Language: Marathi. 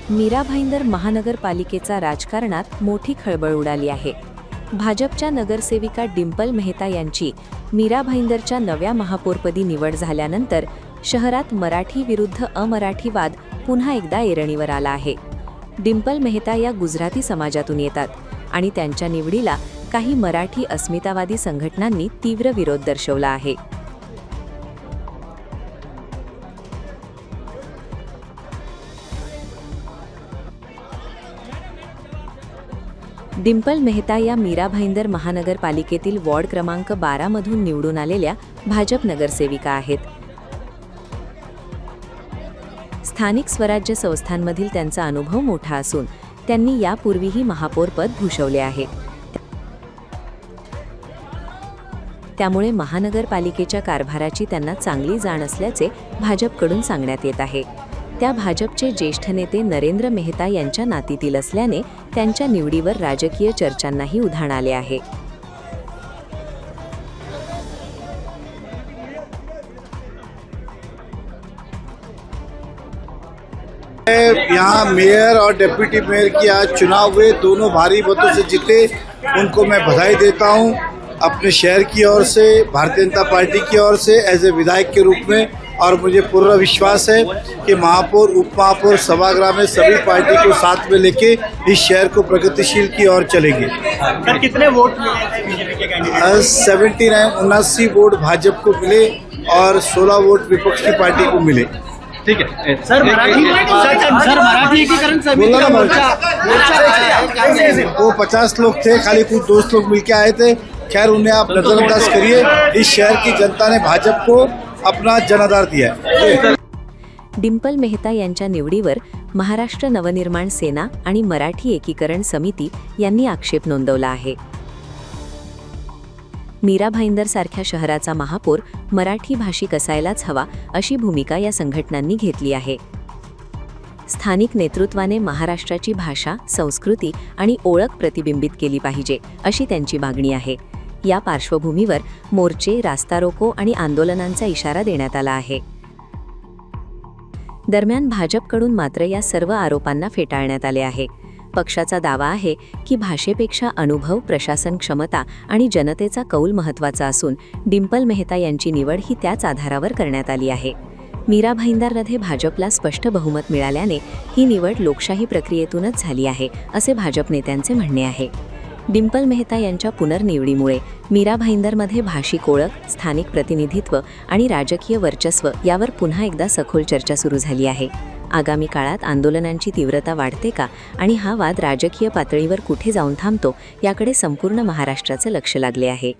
मीरा भाईंदर महानगरपालिकेचा राजकारणात मोठी खळबळ उडाली आहे। भाजपच्या नगरसेविका डिंपल मेहता यांची मीरा भाईंदरच्या नव्या महापौरपदी निवड झाल्यानंतर शहरात मराठी विरुद्ध अमराठी वाद पुन्हा एकदा ऐरणीवर आला आहे। डिंपल मेहता या गुजराती समाजातून येतात आणि त्यांच्या निवडीला काही मराठी अस्मितावादी संघटनांनी तीव्र विरोध दर्शवला आहे। डिंपल मेहता या मीरा भाईंदर महानगरपालिकेतील वॉर्ड क्रमांक 12 मधून निवडून आलेल्या भाजप नगरसेविका आहेत। स्थानिक स्वराज्य संस्थांमधील त्यांचा अनुभव मोठा असून त्यांनी यापूर्वीही महापौरपद भूषवले आहे। त्यामुळे महानगरपालिकेच्या कारभाराची त्यांना चांगली जाण असल्याचे भाजपकडून सांगण्यात येत आहे। त्या भाजपचे ज्येष्ठ नेते नरेंद्र मेहता यांच्या नातीतील असल्याने त्यांच्या निवडीवर राजकीय चर्चांनाही उधाण आले आहे। यहाँ मेयर और डिप्टी मेयर की आज चुनाव हुए, दोनों भारी मतों से जीते। उनको मैं बधाई देता हूँ अपने शहर की or say, Bharatiya Janata party की ओर से एज ए विधायक के रूप में। और मुझे पूरा विश्वास है कि महापौर, उप महापौर, सभागृह में सभी पार्टी को साथ में लेके इस शहर को प्रगतिशील की ओर चलेंगे। सर कितने वोट मिले बीजेपी के कैंडिडेट? 79 वोट भाजपा को मिले और 16 वोट विपक्ष की पार्टी को मिले। ठीक है सर, मराठी एकीकरण समिति का मोर्चा वो 50 लोग थे, खाली कुछ दोस्त लोग मिलके आए थे। खैर उन्हें आप नजरअंदाज करिए, इस शहर की जनता ने भाजपा को अपना जनाधार दिया है। डिंपल मेहता यांच्या निवडीवर महाराष्ट्र नवनिर्माण सेना आणि मराठी एकीकरण समिती यांनी आक्षेप नोंदवला आहे। मीरा भाईंदर सारख्या शहराचा महापौर मराठी भाषिक असायलाच हवा अशी भूमिका या संघटनांनी घेतली आहे। स्थानिक नेतृत्वाने महाराष्ट्राची भाषा, संस्कृती आणि ओळख प्रतिबिंबित केली पाहिजे अशी त्यांची मागणी आहे। या पार्श्वभूमीवर मोर्चे, रास्ता रोको आणि आंदोलनांचा इशारा देण्यात आला आहे। दरम्यान भाजपकडून मात्र या सर्व आरोपांना फेटाळण्यात आले आहे। पक्षाचा दावा आहे की भाषेपेक्षा अनुभव, प्रशासन क्षमता आणि जनतेचा कौल महत्त्वाचा असून डिंपल मेहता यांची निवड ही त्याच आधारावर करण्यात आली आहे। मीरा भाईंदरमध्ये भाजपला स्पष्ट बहुमत मिळाल्याने ही निवड लोकशाही प्रक्रियेतूनच झाली आहे असे भाजप नेत्यांचे म्हणणे आहे। डिंपल मेहता यांच्या पुनर्निवडीमुळे मीरा भाईंदरमध्ये भाषिक ओळख, स्थानिक प्रतिनिधित्व आणि राजकीय वर्चस्व यावर पुन्हा एकदा सखोल चर्चा सुरू झाली आहे। आगामी काळात आंदोलनांची तीव्रता वाढते का आणि हा वाद राजकीय पातळीवर कुठे जाऊन थांबतो याकडे संपूर्ण महाराष्ट्राचं लक्ष लागले आहे।